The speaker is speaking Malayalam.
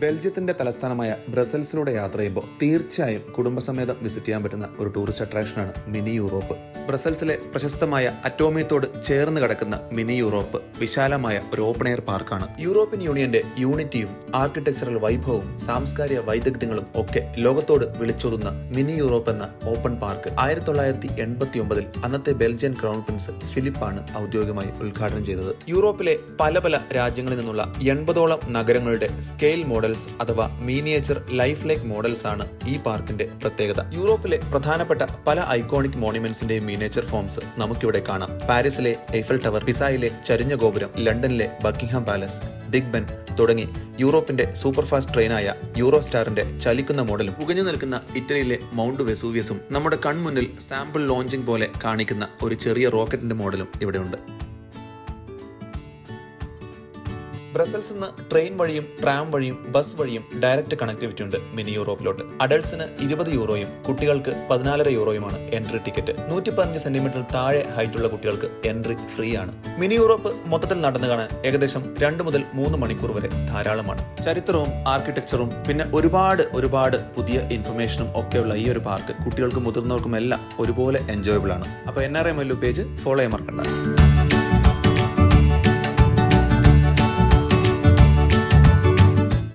ബെൽജിയത്തിന്റെ തലസ്ഥാനമായ ബ്രസൽസിലൂടെ യാത്ര ചെയ്യുമ്പോൾ തീർച്ചയായും കുടുംബസമേതം വിസിറ്റ് ചെയ്യാൻ പറ്റുന്ന ഒരു ടൂറിസ്റ്റ് അട്രാക്ഷനാണ് മിനി യൂറോപ്പ്. ബ്രസൽസിലെ പ്രശസ്തമായ അറ്റോമിയത്തോട് ചേർന്ന് കിടക്കുന്ന മിനി യൂറോപ്പ് വിശാലമായ ഒരു ഓപ്പൺ എയർ പാർക്കാണ്. യൂറോപ്യൻ യൂണിയന്റെ യൂണിറ്റിയും ആർക്കിടെക്ചറൽ വൈഭവവും സാംസ്കാരിക വൈദഗ്ധ്യങ്ങളും ഒക്കെ ലോകത്തോട് വിളിച്ചോതുന്ന മിനി യൂറോപ്പ് എന്ന ഓപ്പൺ പാർക്ക് 1989 അന്നത്തെ ബെൽജിയൻ ക്രൗൺ പ്രിൻസ് ഫിലിപ്പാണ് ഔദ്യോഗികമായി ഉദ്ഘാടനം ചെയ്തത്. യൂറോപ്പിലെ പല രാജ്യങ്ങളിൽ നിന്നുള്ള 80ഓളം നഗരങ്ങളുടെ സ്കെയിൽ മോഡൽസ് അഥവാ മീനിയേച്ചർ ലൈഫ് ലൈക്ക് മോഡൽസ് ആണ് ഈ പാർക്കിന്റെ പ്രത്യേകത. യൂറോപ്പിലെ പ്രധാനപ്പെട്ട പല ഐക്കോണിക് മോണുമെന്റ്സിന്റെയും മീനിയേച്ചർ ഫോംസ് നമുക്കിവിടെ കാണാം. പാരീസിലെ എയ്ഫൽ ടവർ, പിസായിലെ ചരിഞ്ഞ ഗോപുരം, ലണ്ടനിലെ ബക്കിംഗ്ഹാം പാലസ്, ബിഗ് ബെൻ തുടങ്ങി യൂറോപ്പിന്റെ സൂപ്പർ ഫാസ്റ്റ് ട്രെയിനായ യൂറോ സ്റ്റാറിന്റെ ചലിക്കുന്ന മോഡലും, പുകഞ്ഞു നിൽക്കുന്ന ഇറ്റലിയിലെ മൗണ്ട് വെസൂവിയസും, നമ്മുടെ കൺമുന്നിൽ സാമ്പിൾ ലോഞ്ചിങ് പോലെ കാണിക്കുന്ന ഒരു ചെറിയ റോക്കറ്റിന്റെ മോഡലും ഇവിടെയുണ്ട്. ബ്രസൽസ് നിന്ന് ട്രെയിൻ വഴിയും ട്രാം വഴിയും ബസ് വഴിയും ഡയറക്റ്റ് കണക്ടിവിറ്റി ഉണ്ട് മിനി യൂറോപ്പിലോട്ട്. അഡൾട്ട്സിന് 20 യൂറോയും കുട്ടികൾക്ക് 14.5 യൂറോയുമാണ് എൻട്രി ടിക്കറ്റ്. 115 സെന്റിമീറ്റർ താഴെ ഹൈറ്റുള്ള കുട്ടികൾക്ക് എൻട്രി ഫ്രീ ആണ്. മിനി യൂറോപ്പ് മൊത്തത്തിൽ നടന്നു കാണാൻ ഏകദേശം 2 മുതൽ 3 മണിക്കൂർ വരെ ധാരാളമാണ്. ചരിത്രവും ആർക്കിടെക്ചറും പിന്നെ ഒരുപാട് പുതിയ ഇൻഫർമേഷനും ഒക്കെയുള്ള ഈ ഒരു പാർക്ക് കുട്ടികൾക്കും മുതിർന്നവർക്കും എല്ലാം ഒരുപോലെ എൻജോയബിൾ ആണ്. അപ്പോൾ NRI മല്ലു പേജ് ഫോളോ ചെയ്യാൻ മറക്കണ്ട.